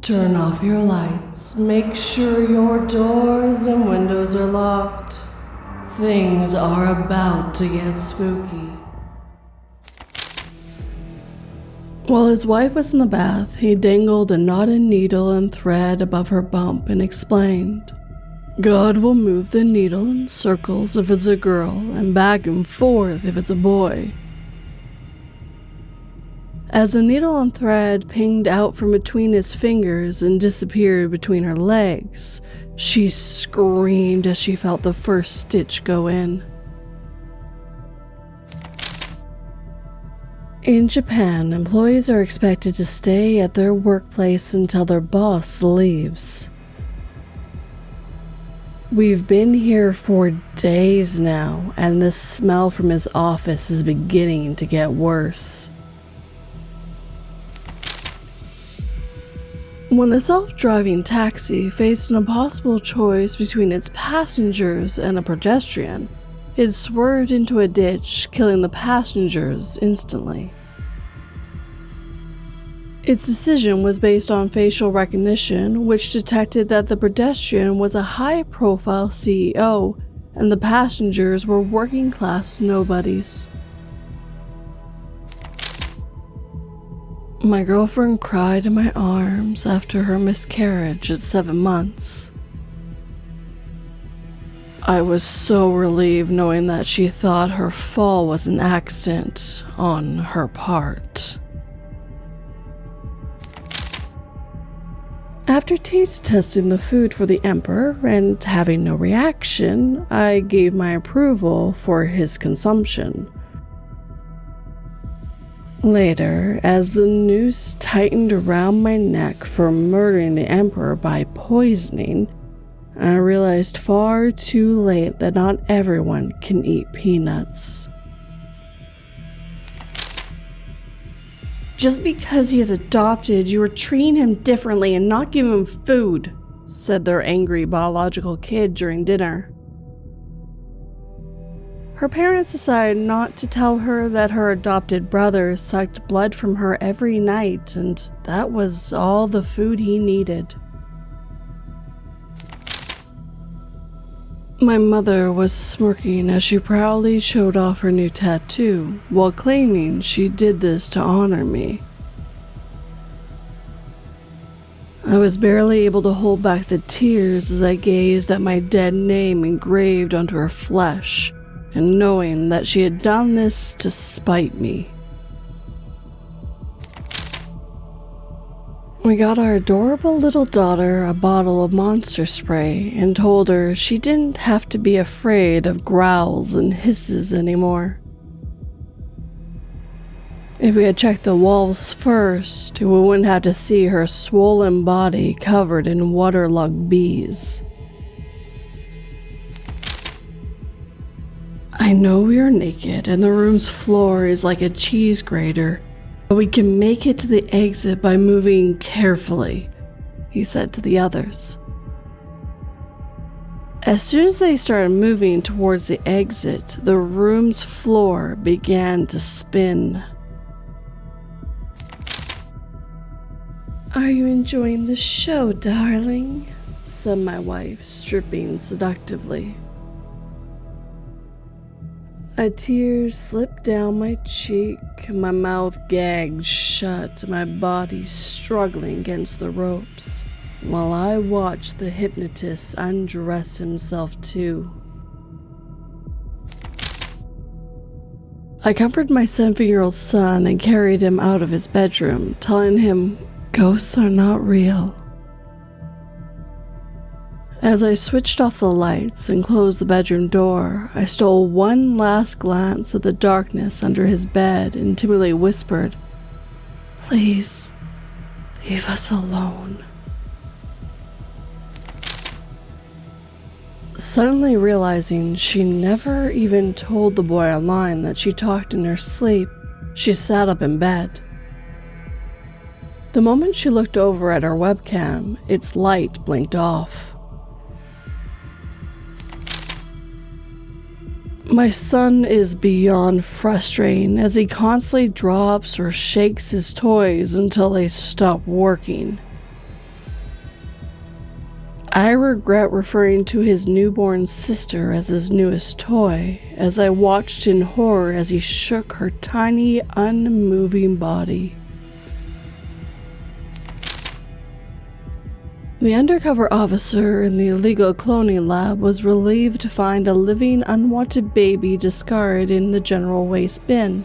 Turn off your lights. Make sure your doors and windows are locked. Things are about to get spooky. While his wife was in the bath, he dangled a knotted needle and thread above her bump and explained, "God will move the needle in circles if it's a girl and back and forth if it's a boy." As the needle and thread pinged out from between his fingers and disappeared between her legs, she screamed as she felt the first stitch go in. In Japan, employees are expected to stay at their workplace until their boss leaves. We've been here for days now, and the smell from his office is beginning to get worse. When the self-driving taxi faced an impossible choice between its passengers and a pedestrian, it swerved into a ditch, killing the passengers instantly. Its decision was based on facial recognition, which detected that the pedestrian was a high-profile CEO and the passengers were working-class nobodies. My girlfriend cried in my arms after her miscarriage at 7 months. I was so relieved knowing that she thought her fall was an accident on her part. After taste testing the food for the emperor and having no reaction, I gave my approval for his consumption. Later, as the noose tightened around my neck for murdering the emperor by poisoning, I realized far too late that not everyone can eat peanuts. "Just because he is adopted, you are treating him differently and not giving him food," said their angry biological kid during dinner. Her parents decided not to tell her that her adopted brother sucked blood from her every night, and that was all the food he needed. My mother was smirking as she proudly showed off her new tattoo, while claiming she did this to honor me. I was barely able to hold back the tears as I gazed at my dead name engraved onto her flesh, and knowing that she had done this to spite me. We got our adorable little daughter a bottle of monster spray and told her she didn't have to be afraid of growls and hisses anymore. If we had checked the walls first, we wouldn't have to see her swollen body covered in waterlogged bees. "I know we are naked and the room's floor is like a cheese grater, but we can make it to the exit by moving carefully," he said to the others. As soon as they started moving towards the exit, the room's floor began to spin. "Are you enjoying the show, darling?" said my wife, stripping seductively. A tear slipped down my cheek, my mouth gagged shut, my body struggling against the ropes, while I watched the hypnotist undress himself too. I comforted my 7-year-old son and carried him out of his bedroom, telling him ghosts are not real. As I switched off the lights and closed the bedroom door, I stole one last glance at the darkness under his bed and timidly whispered, "Please, leave us alone." Suddenly realizing she never even told the boy online that she talked in her sleep, she sat up in bed. The moment she looked over at her webcam, its light blinked off. My son is beyond frustrating as he constantly drops or shakes his toys until they stop working. I regret referring to his newborn sister as his newest toy, as I watched in horror as he shook her tiny, unmoving body. The undercover officer in the illegal cloning lab was relieved to find a living, unwanted baby discarded in the general waste bin.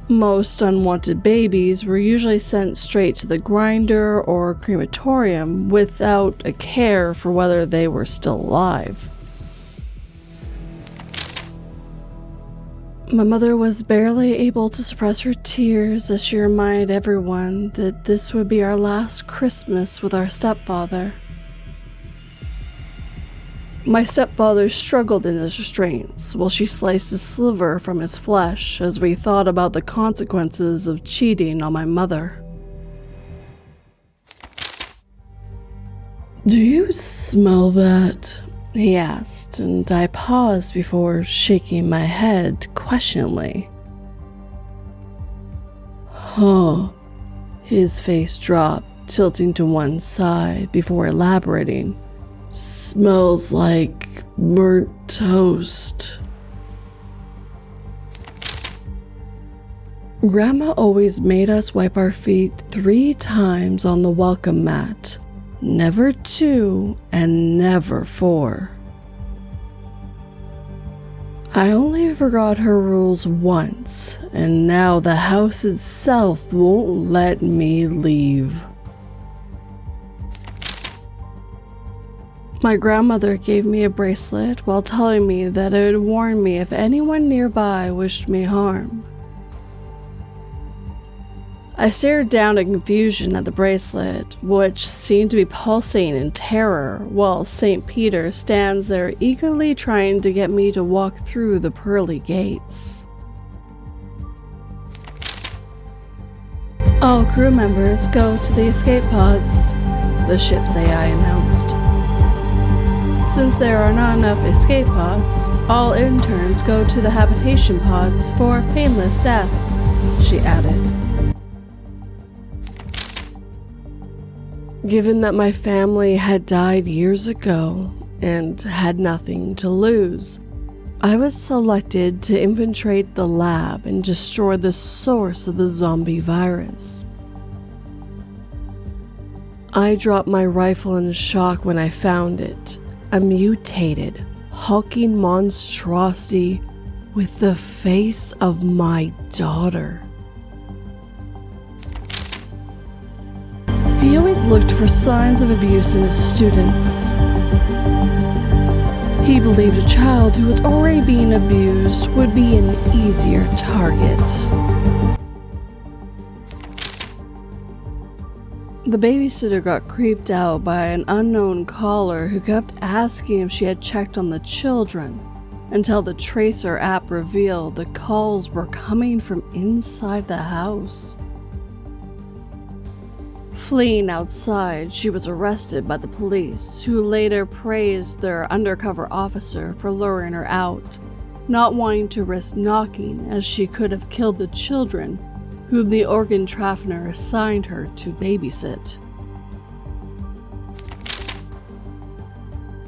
Most unwanted babies were usually sent straight to the grinder or crematorium without a care for whether they were still alive. My mother was barely able to suppress her tears as she reminded everyone that this would be our last Christmas with our stepfather. My stepfather struggled in his restraints while she sliced a sliver from his flesh as we thought about the consequences of cheating on my mother. "Do you smell that?" he asked, and I paused before shaking my head questioningly. "Huh." His face dropped, tilting to one side before elaborating. "Smells like burnt toast." Grandma always made us wipe our feet 3 times on the welcome mat. Never 2 and never 4. I only forgot her rules once, and now the house itself won't let me leave. My grandmother gave me a bracelet while telling me that it would warn me if anyone nearby wished me harm. I stared down in confusion at the bracelet, which seemed to be pulsating in terror, while St. Peter stands there eagerly trying to get me to walk through the pearly gates. "All crew members go to the escape pods," the ship's AI announced. "Since there are not enough escape pods, all interns go to the habitation pods for painless death," she added. Given that my family had died years ago and had nothing to lose, I was selected to infiltrate the lab and destroy the source of the zombie virus. I dropped my rifle in shock when I found it, a mutated, hulking monstrosity with the face of my daughter. He always looked for signs of abuse in his students. He believed a child who was already being abused would be an easier target. The babysitter got creeped out by an unknown caller who kept asking if she had checked on the children, until the Tracer app revealed the calls were coming from inside the house. Fleeing outside, she was arrested by the police, who later praised their undercover officer for luring her out, not wanting to risk knocking as she could have killed the children whom the organ trafficker assigned her to babysit.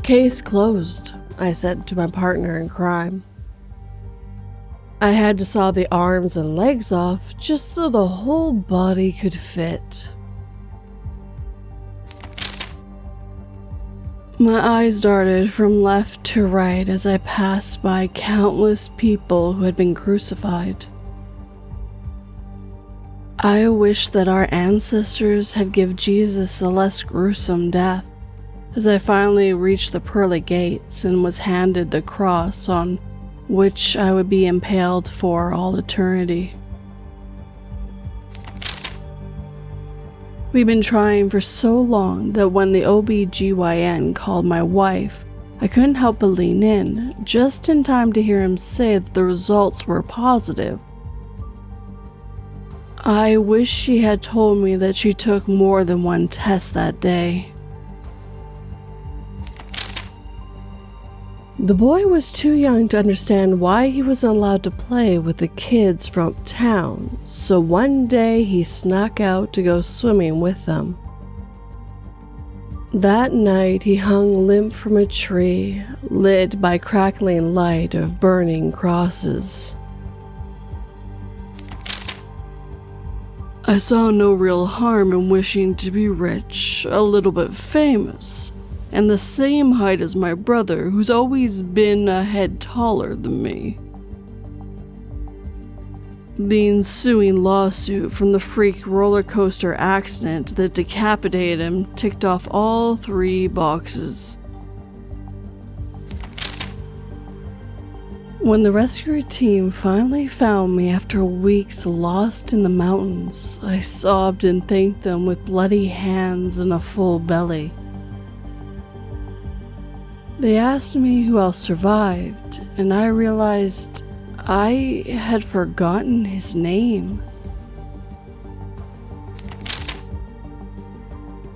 "Case closed," I said to my partner in crime. I had to saw the arms and legs off just so the whole body could fit. My eyes darted from left to right as I passed by countless people who had been crucified. I wish that our ancestors had given Jesus a less gruesome death, as I finally reached the pearly gates and was handed the cross on which I would be impaled for all eternity. We've been trying for so long that when the OBGYN called my wife, I couldn't help but lean in, just in time to hear him say that the results were positive. I wish she had told me that she took more than one test that day. The boy was too young to understand why he wasn't allowed to play with the kids from town, so one day he snuck out to go swimming with them. That night, he hung limp from a tree, lit by crackling light of burning crosses. I saw no real harm in wishing to be rich, a little bit famous, and the same height as my brother, who's always been a head taller than me. The ensuing lawsuit from the freak roller coaster accident that decapitated him ticked off all 3 boxes. When the rescue team finally found me after weeks lost in the mountains, I sobbed and thanked them with bloody hands and a full belly. They asked me who else survived, and I realized I had forgotten his name.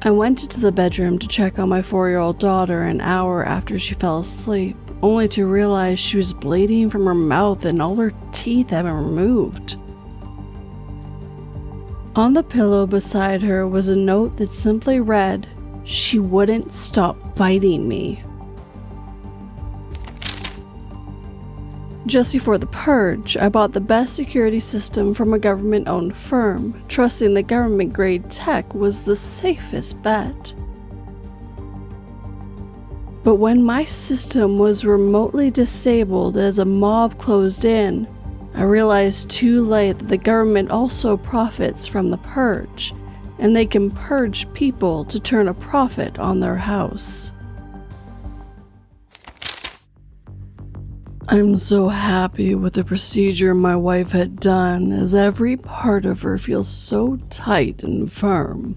I went into the bedroom to check on my 4-year-old daughter an hour after she fell asleep, only to realize she was bleeding from her mouth and all her teeth had been removed. On the pillow beside her was a note that simply read, "She wouldn't stop biting me." Just before the purge, I bought the best security system from a government-owned firm, trusting that government-grade tech was the safest bet. But when my system was remotely disabled as a mob closed in, I realized too late that the government also profits from the purge, and they can purge people to turn a profit on their house. I'm so happy with the procedure my wife had done, as every part of her feels so tight and firm.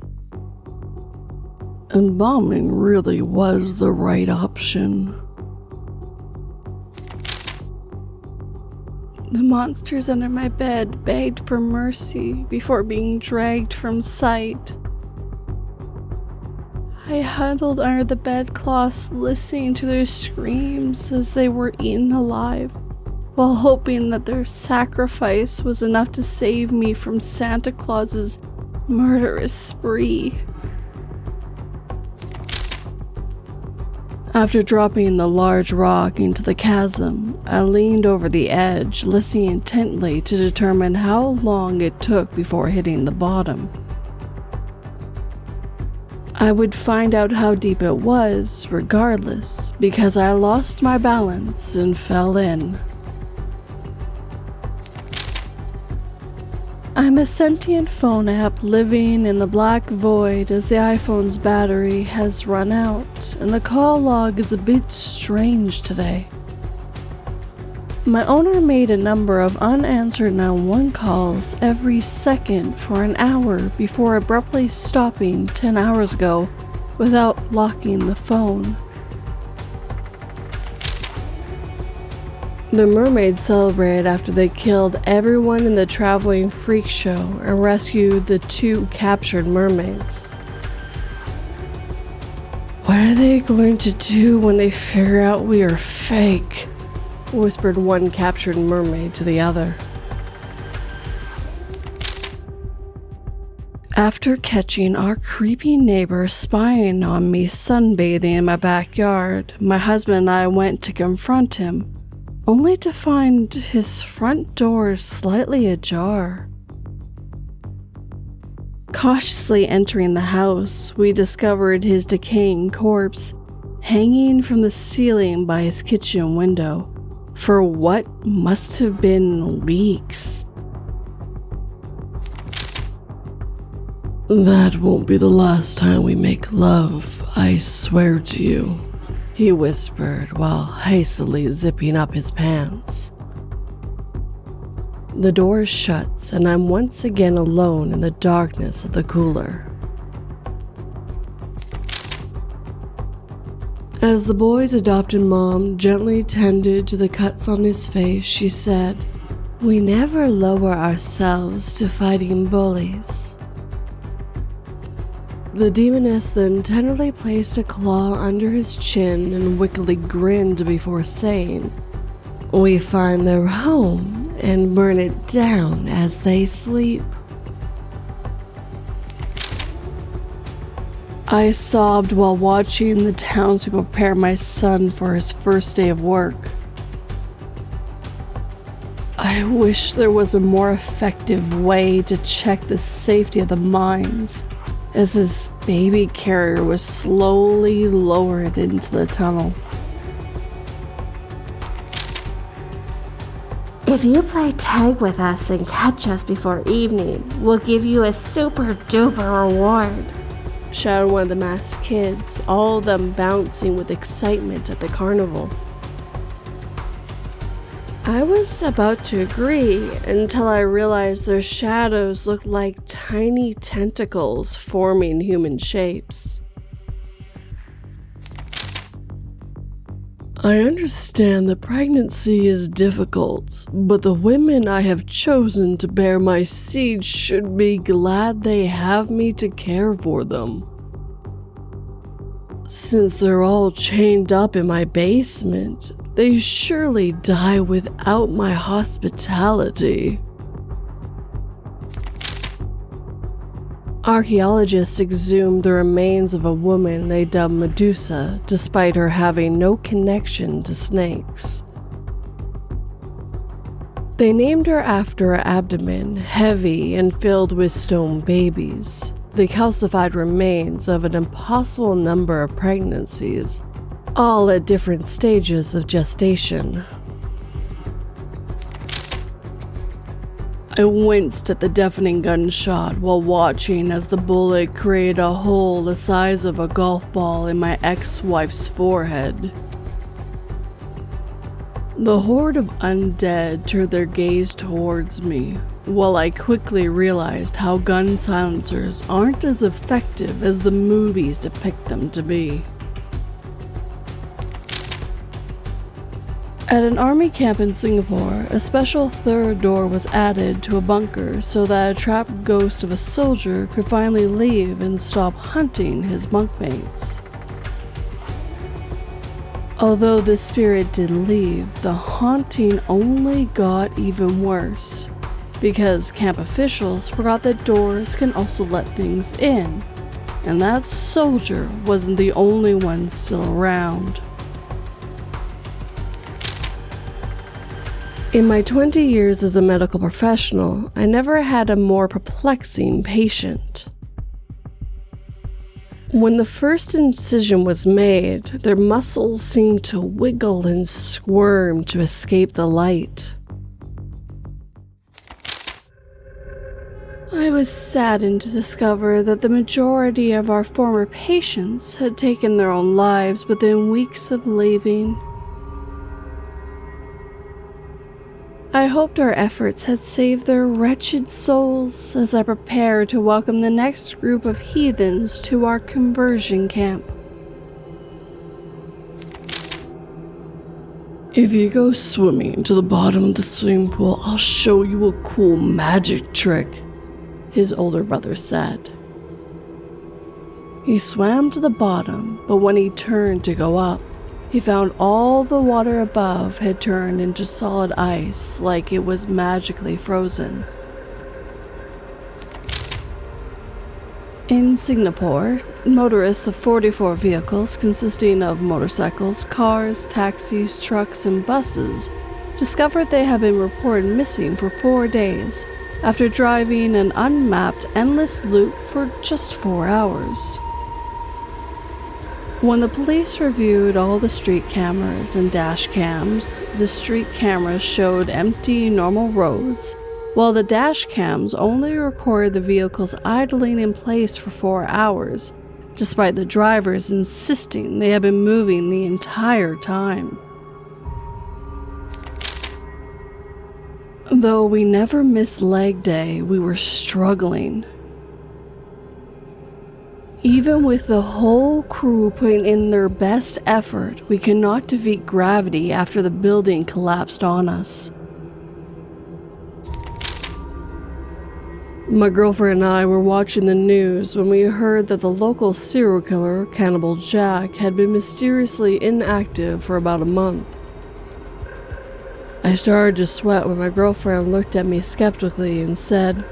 Embalming really was the right option. The monsters under my bed begged for mercy before being dragged from sight. I huddled under the bedclothes, listening to their screams as they were eaten alive, while hoping that their sacrifice was enough to save me from Santa Claus's murderous spree. After dropping the large rock into the chasm, I leaned over the edge, listening intently to determine how long it took before hitting the bottom. I would find out how deep it was, regardless, because I lost my balance and fell in. I'm a sentient phone app living in the black void as the iPhone's battery has run out, and the call log is a bit strange today. My owner made a number of unanswered 911 calls every second for an hour before abruptly stopping 10 hours ago without locking the phone. The mermaids celebrated after they killed everyone in the traveling freak show and rescued the 2 captured mermaids. What are they going to do when they figure out we are fake? Whispered one captured mermaid to the other. After catching our creepy neighbor spying on me sunbathing in my backyard, my husband and I went to confront him, only to find his front door slightly ajar. Cautiously entering the house, we discovered his decaying corpse hanging from the ceiling by his kitchen window for what must have been weeks. That won't be the last time we make love, I swear to you, he whispered while hastily zipping up his pants. The door shuts and I'm once again alone in the darkness of the cooler. As the boy's adopted mom gently tended to the cuts on his face, she said, "We never lower ourselves to fighting bullies." The demoness then tenderly placed a claw under his chin and wickedly grinned before saying, "We find their home and burn it down as they sleep." I sobbed while watching the townspeople prepare my son for his first day of work. I wish there was a more effective way to check the safety of the mines, as his baby carrier was slowly lowered into the tunnel. If you play tag with us and catch us before evening, we'll give you a super duper reward, shouted one of the masked kids, all of them bouncing with excitement at the carnival. I was about to agree until I realized their shadows looked like tiny tentacles forming human shapes. I understand that pregnancy is difficult, but the women I have chosen to bear my seed should be glad they have me to care for them. Since they're all chained up in my basement, they surely die without my hospitality. Archaeologists exhumed the remains of a woman they dubbed Medusa, despite her having no connection to snakes. They named her after her abdomen, heavy and filled with stone babies, the calcified remains of an impossible number of pregnancies, all at different stages of gestation. I winced at the deafening gunshot while watching as the bullet created a hole the size of a golf ball in my ex-wife's forehead. The horde of undead turned their gaze towards me, while I quickly realized how gun silencers aren't as effective as the movies depict them to be. At an army camp in Singapore, a special third door was added to a bunker so that a trapped ghost of a soldier could finally leave and stop hunting his bunkmates. Although the spirit did leave, the haunting only got even worse, because camp officials forgot that doors can also let things in, and that soldier wasn't the only one still around. In my 20 years as a medical professional, I never had a more perplexing patient. When the first incision was made, their muscles seemed to wiggle and squirm to escape the light. I was saddened to discover that the majority of our former patients had taken their own lives within weeks of leaving. I hoped our efforts had saved their wretched souls as I prepared to welcome the next group of heathens to our conversion camp. If you go swimming to the bottom of the swimming pool, I'll show you a cool magic trick, his older brother said. He swam to the bottom, but when he turned to go up, he found all the water above had turned into solid ice like it was magically frozen. In Singapore, motorists of 44 vehicles consisting of motorcycles, cars, taxis, trucks, and buses discovered they had been reported missing for 4 days after driving an unmapped endless loop for just 4 hours. When the police reviewed all the street cameras and dash cams, the street cameras showed empty, normal roads, while the dash cams only recorded the vehicles idling in place for 4 hours, despite the drivers insisting they had been moving the entire time. Though we never missed leg day, we were struggling. Even with the whole crew putting in their best effort, we could not defeat gravity after the building collapsed on us. My girlfriend and I were watching the news when we heard that the local serial killer, Cannibal Jack, had been mysteriously inactive for about a month. I started to sweat when my girlfriend looked at me skeptically and said,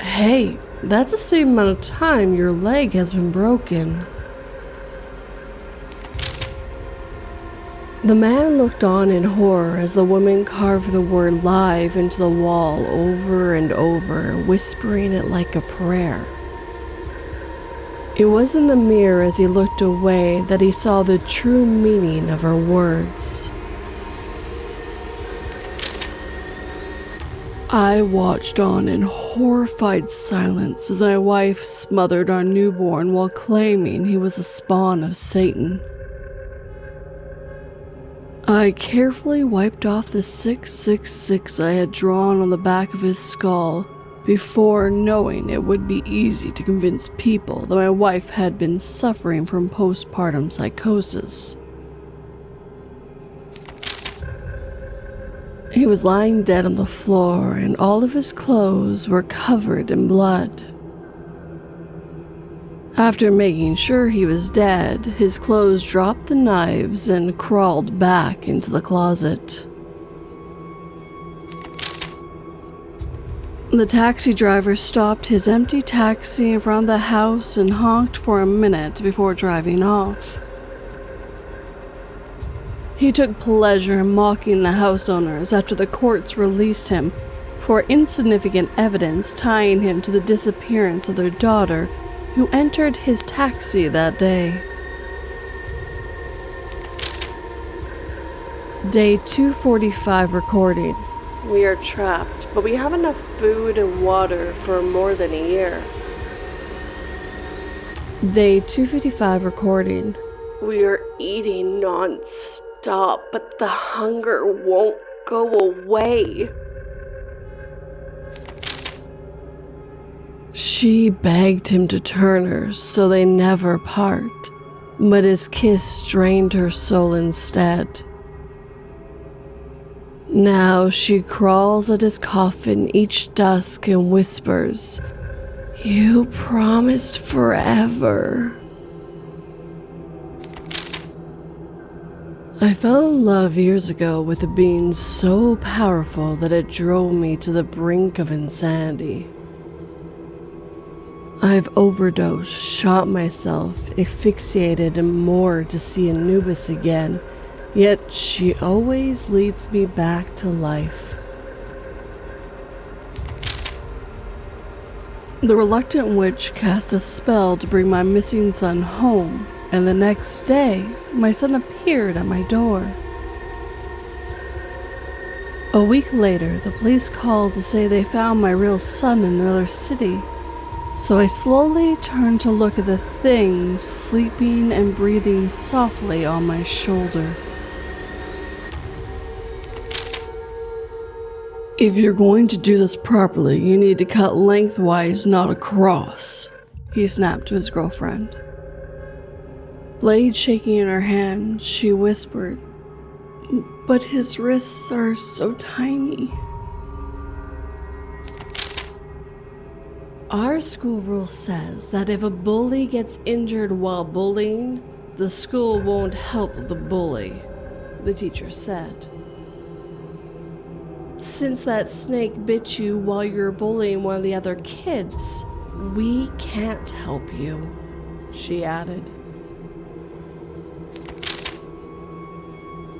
"Hey, that's the same amount of time your leg has been broken." The man looked on in horror as the woman carved the word live into the wall over and over, whispering it like a prayer. It was in the mirror as he looked away that he saw the true meaning of her words. I watched on in horrified silence as my wife smothered our newborn while claiming he was a spawn of Satan. I carefully wiped off the 666 I had drawn on the back of his skull before knowing it would be easy to convince people that my wife had been suffering from postpartum psychosis. He was lying dead on the floor, and all of his clothes were covered in blood. After making sure he was dead, his clothes dropped the knives and crawled back into the closet. The taxi driver stopped his empty taxi in front of the house and honked for a minute before driving off. He took pleasure in mocking the house owners after the courts released him for insignificant evidence tying him to the disappearance of their daughter, who entered his taxi that day. Day 245 recording. We are trapped, but we have enough food and water for more than a year. Day 255 recording. We are eating non-stop, but the hunger won't go away. She begged him to turn her so they never part, but his kiss strained her soul instead. Now she crawls at his coffin each dusk and whispers, "You promised forever." I fell in love years ago with a being so powerful that it drove me to the brink of insanity. I've overdosed, shot myself, asphyxiated, and more to see Anubis again, yet she always leads me back to life. The reluctant witch cast a spell to bring my missing son home, and the next day, my son appeared at my door. A week later, the police called to say they found my real son in another city. So I slowly turned to look at the thing sleeping and breathing softly on my shoulder. If you're going to do this properly, you need to cut lengthwise, not across, he snapped to his girlfriend. Blade shaking in her hand, she whispered, "But his wrists are so tiny." Our school rule says that if a bully gets injured while bullying, the school won't help the bully, the teacher said. Since that snake bit you while you were bullying one of the other kids, we can't help you, she added.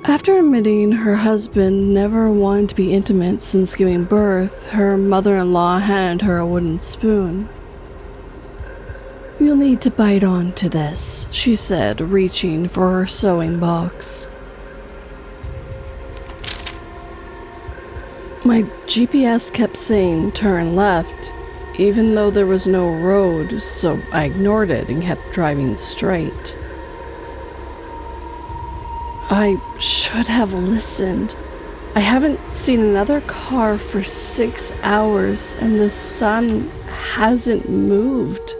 After admitting her husband never wanted to be intimate since giving birth, her mother-in-law handed her a wooden spoon. "You'll need to bite onto this," she said, reaching for her sewing box. My GPS kept saying turn left, even though there was no road, so I ignored it and kept driving straight. I should have listened. I haven't seen another car for 6 hours, and the sun hasn't moved.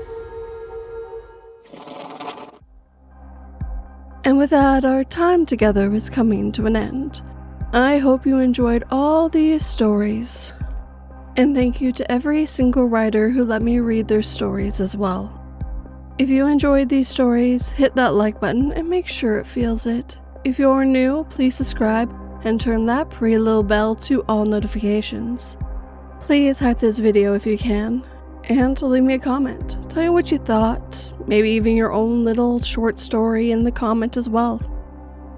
And with that, our time together is coming to an end. I hope you enjoyed all these stories. And thank you to every single writer who let me read their stories as well. If you enjoyed these stories, hit that like button and make sure it feels it. If you're new, please subscribe and turn that pretty little bell to all notifications. Please hype this video if you can, and leave me a comment. Tell me what you thought, maybe even your own little short story in the comment as well.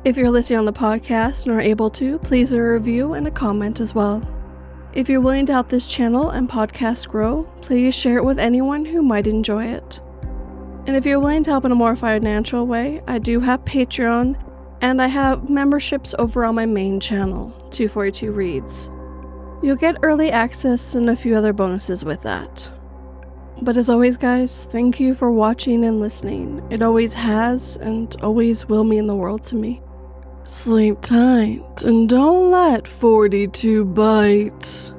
If you're listening on the podcast and are able to, please leave a review and a comment as well. If you're willing to help this channel and podcast grow, please share it with anyone who might enjoy it. And if you're willing to help in a more financial way, I do have Patreon, and I have memberships over on my main channel, 242 Reads. You'll get early access and a few other bonuses with that. But as always, guys, thank you for watching and listening. It always has and always will mean the world to me. Sleep tight and don't let 42 bite.